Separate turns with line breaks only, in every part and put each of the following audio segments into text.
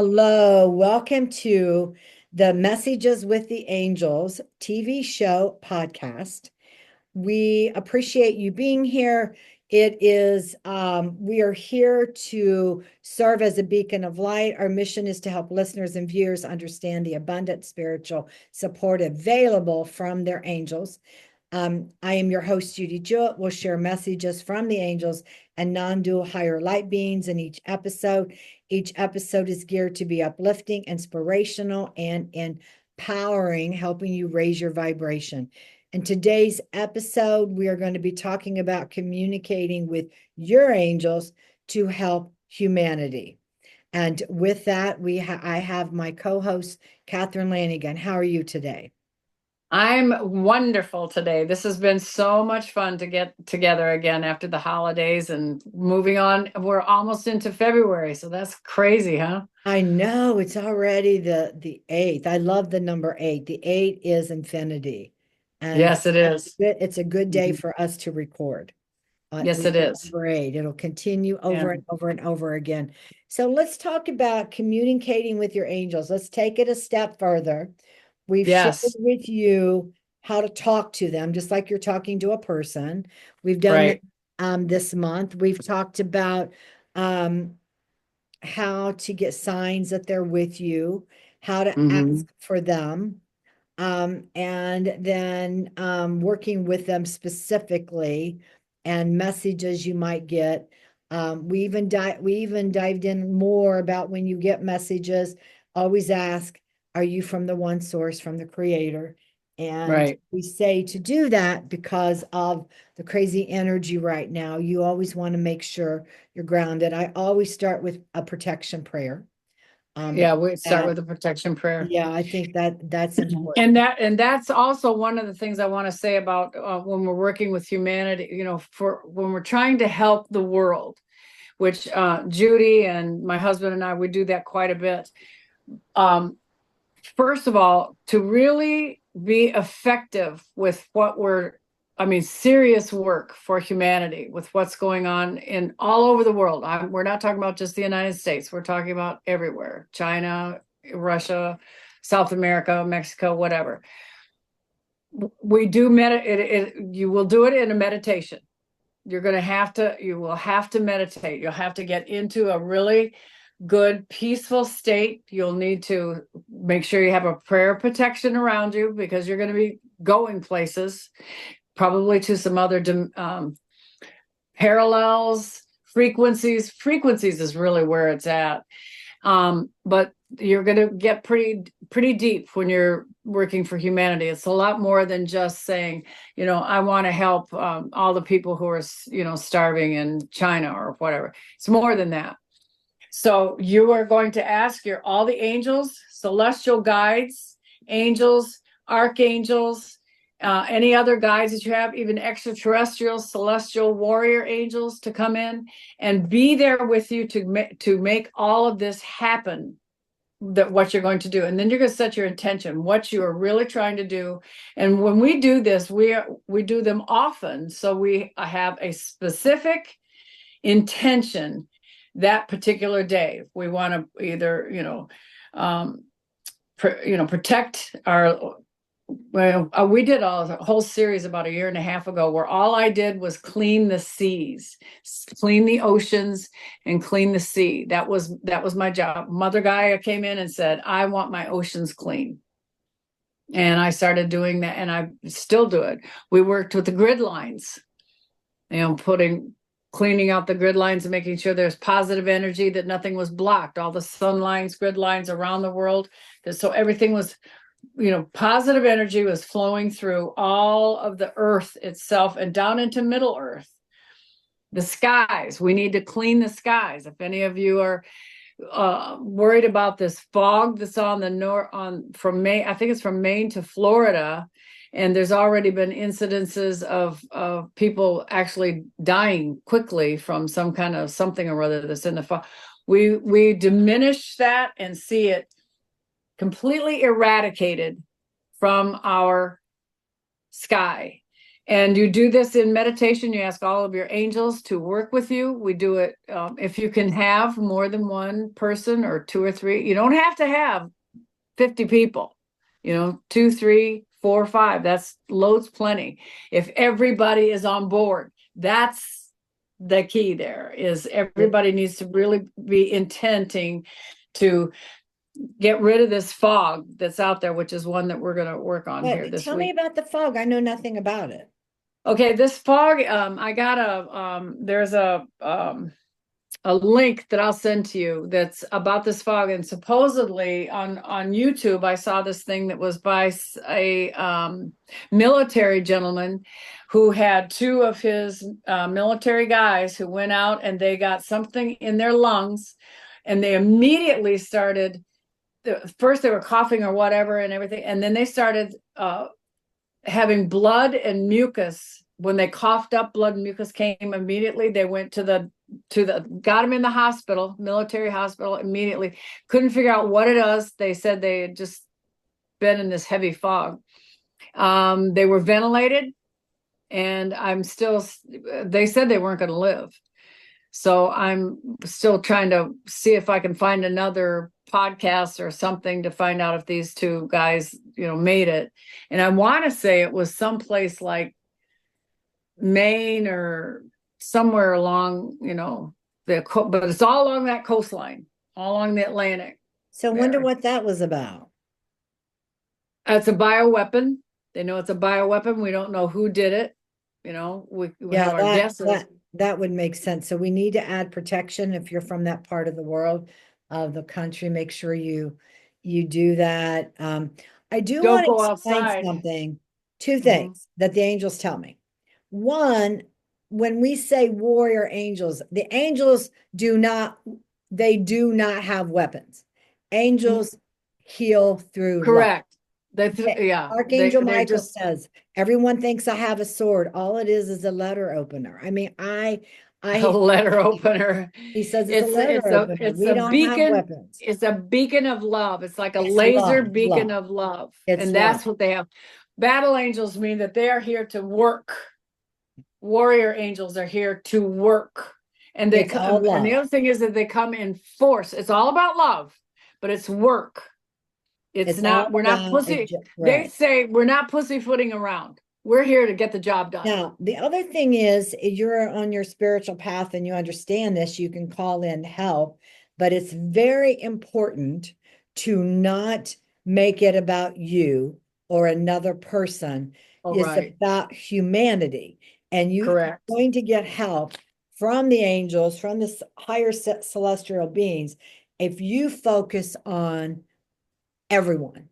Hello, welcome to the Messages with the Angels TV show podcast. We appreciate you being here. We are here to serve as a beacon of light. Our mission is to help listeners and viewers understand the abundant spiritual support available from their angels. I am your host, Judy Jewett. We'll share messages from the angels and non-dual higher light beings in each episode. Each episode is geared to be uplifting, inspirational, and empowering, helping you raise your vibration. In today's episode, we are going to be talking about communicating with your angels to help humanity. And with that, I have my co-host, Catherine Lanigan. How are you today?
I'm wonderful today. This has been so much fun to get together again after the holidays and moving on. We're almost into February, so that's crazy, huh?
I know it's already the 8th. I love the number 8. The 8 is infinity. And
Yes, it is.
it's a good day
Mhm.
for us to record.
Yes,
With
it
the
is.
number 8. It'll continue
Yeah.
over and over and over again. So let's talk about communicating with your angels. Let's take it a step further. We've shared
Yes.
with you how to talk to them, just like you're talking to a person. We've done that
Right.
this month. We've talked about um, how to get signs that they're with you, how to
Hmm.
ask for them, and then working with them specifically and messages you might get. We even dived in more about when you get messages, always ask, are you from the one source, from the creator? And
Right.
we say to do that because of the crazy energy right now. You always want to make sure you're grounded. I always start with a protection prayer.
Yeah, we start
And
with a protection prayer.
yeah, I think that's
Mhm.
important.
And that's also one of the things I want to say about when we're working with humanity, for when we're trying to help the world, which Judy and my husband and I, we do that quite a bit. Um, First of all, to really be effective with serious work for humanity with what's going on in all over the world. We're not talking about just the United States. We're talking about everywhere, China, Russia, South America, Mexico, whatever. We do you will do it in a meditation. You will have to meditate. You'll have to get into a really good, peaceful state. You'll need to make sure you have a prayer protection around you because you're going to be going places, probably to some other parallels, frequencies. Frequencies is really where it's at. But you're going to get pretty deep when you're working for humanity. It's a lot more than just saying, I want to help all the people who are, starving in China or whatever. It's more than that. So you are going to ask all the angels, celestial guides, angels, archangels, any other guides that you have, even extraterrestrial, celestial warrior angels to come in and be there with you to make all of this happen. That what you're going to do, and then you're going to set your intention, what you are really trying to do. And when we do this, we do them often, so we have a specific intention that particular day. We want to either protect our. Well, we did a whole series about a year and a half ago where all I did was clean the seas, clean the oceans, and clean the sea. That was my job. Mother Gaia came in and said, "I want my oceans clean." And I started doing that, and I still do it. We worked with the grid lines, cleaning out the grid lines and making sure there's positive energy, that nothing was blocked, all the sun lines, grid lines around the world, so everything was, positive energy was flowing through all of the earth itself and down into Middle Earth. The skies, we need to clean the skies. If any of you are worried about this fog that's on the north, from Maine, I think it's from Maine to Florida, and there's already been incidences of people actually dying quickly from some kind of something or other that's in the fog. We diminish that and see it completely eradicated from our sky. And you do this in meditation. You ask all of your angels to work with you. We do it if you can have more than one person or two or three. You don't have to have 50 people, 2, 3, 4, 5. That's loads plenty. If everybody is on board, that's the key there is everybody needs to really be intending to get rid of this fog that's out there, which is one that we're going to work on here
But
this
tell me
week.
about the fog. I know nothing about it.
Okay, this fog, I got there's a link that I'll send to you that's about this fog. And supposedly on YouTube, I saw this thing that was by a military gentleman who had two of his military guys who went out and they got something in their lungs and they immediately started, first they were coughing or whatever and everything. And then they started having blood and mucus. When they coughed up, blood and mucus came immediately. They went got him in the hospital, military hospital immediately. Couldn't figure out what it was. They said they had just been in this heavy fog. They were ventilated and they said they weren't going to live. So I'm still trying to see if I can find another podcast or something to find out if these two guys, made it. And I want to say it was someplace like Maine or somewhere along, but it's all along that coastline, all along the Atlantic.
So I wonder what that was about.
It's a bioweapon. They know it's a bioweapon. We don't know who did it. We have our guesses.
That would make sense. So we need to add protection if you're from that part of the world, of the country. Make sure you do that. I do
Don't
want to
go
explain
outside.
something, two things that the angels tell me. One, when we say warrior angels, the angels do not have weapons. Angels heal through love.
Correct.
Archangel Michael
just
says, everyone thinks I have a sword. All it is a letter opener. I mean,
a letter opener.
He says it's a letter opener. We don't have weapons.
It's a beacon of love. It's like a
It's
laser
love,
beacon
love.
of love.
It's
And that's
love.
what they have. Battle angels mean that they are here to work. Warrior angels are here to work. And
It's all love.
And the other thing is that they come in force. It's all about love, but it's work. We're not pussy. They say we're not pussyfooting around. We're here to get the job done.
Now, the other thing is, you're on your spiritual path and you understand this, you can call in help, but it's very important to not make it about you or another person. It's about humanity. And you're going to get help from the angels, from the higher celestial beings, if you focus on everyone.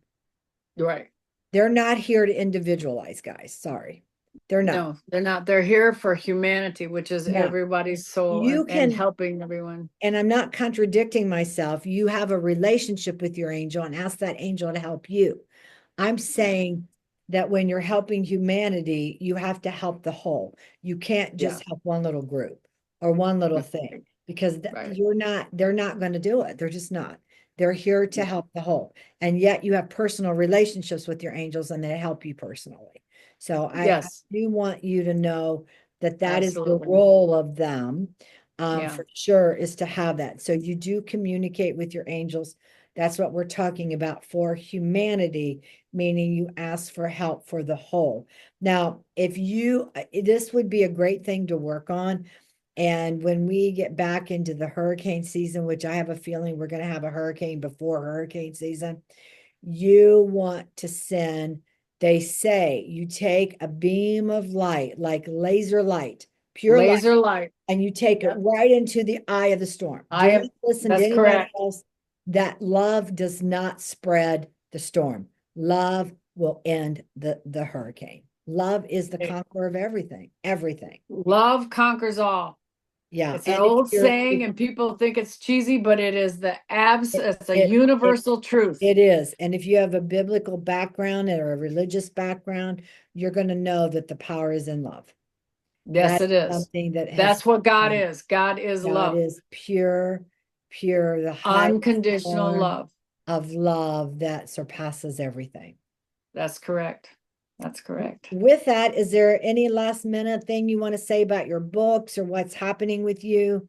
Right.
They're not here to individualize, guys. Sorry. They're not.
No, they're not. They're here for humanity, which is everybody's soul and helping everyone.
And I'm not contradicting myself. You have a relationship with your angel and ask that angel to help you. I'm saying that when you're helping humanity, you have to help the whole. You can't just help one little group or one little thing because they're not going to do it. They're just not. They're here to help the whole. And yet you have personal relationships with your angels and they help you personally. So I do want you to know that is the role of them for sure, is to have that. So you do communicate with your angels. That's what we're talking about for humanity, meaning you ask for help for the whole. Now, this would be a great thing to work on. And when we get back into the hurricane season, which I have a feeling we're going to have a hurricane before hurricane season, you want to send, they say, you take a beam of light, like laser light, pure
laser light,
and you take it right into the eye of the storm. Do not listen to anybody else. That love does not spread the storm. Love will end the hurricane. Love is the conqueror of everything. Everything.
Love conquers all.
Yeah.
It's an old saying and people think it's cheesy, but it is it's a universal truth.
It is. And if you have a biblical background or a religious background, you're going to know that the power is in love.
Yes, it is.
Something
that's what God is. God is love.
God is pure, the
unconditional love
of love that surpasses everything.
That's correct. That's correct.
With that, is there any last minute thing you want to say about your books or what's happening with you?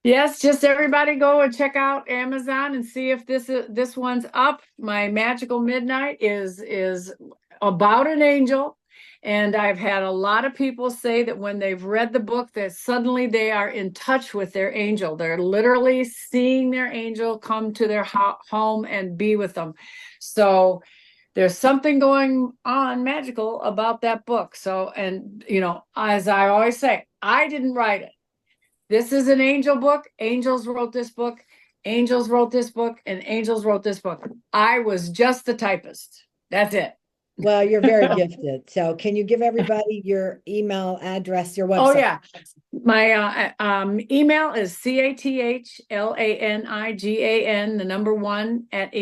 Yes, just everybody go and check out Amazon and see if this one's up. My Magical Midnight is about an angel. And I've had a lot of people say that when they've read the book, that suddenly they are in touch with their angel. They're literally seeing their angel come to their home and be with them. So there's something going on magical about that book. So, and as I always say, I didn't write it. This is an angel book. Angels wrote this book. Angels wrote this book, and angels wrote this book. I was just the typist. That's it.
Well, you're very gifted. So can you give everybody your email address, your
Oh
website?
yeah. My email is CATHLANIGAN, the number 1 at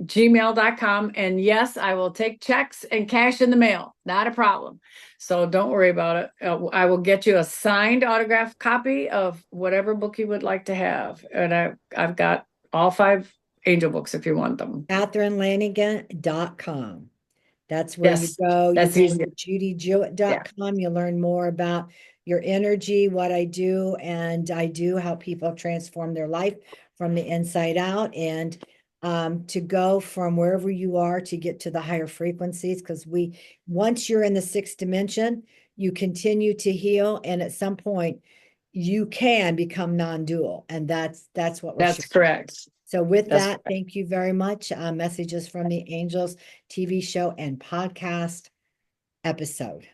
gmail.com. And yes, I will take checks and cash in the mail. Not a problem. So don't worry about it. I will get you a signed autographed copy of whatever book you would like to have. And I've got all 5 angel books if you want them.
CatherineLanigan.com. That's where you
Yes,
go. You
that's
go
easy.
to JudyJewett.com. You learn more about your energy, what I do, and I do help people transform their life from the inside out, and to go from wherever you are to get to the higher frequencies. Because once you're in the 6th dimension, you continue to heal, and at some point, you can become non-dual, and that's what we're
That's
shooting.
correct.
So with
That's
that, thank you very much. Messages from the Angels TV show and podcast episode.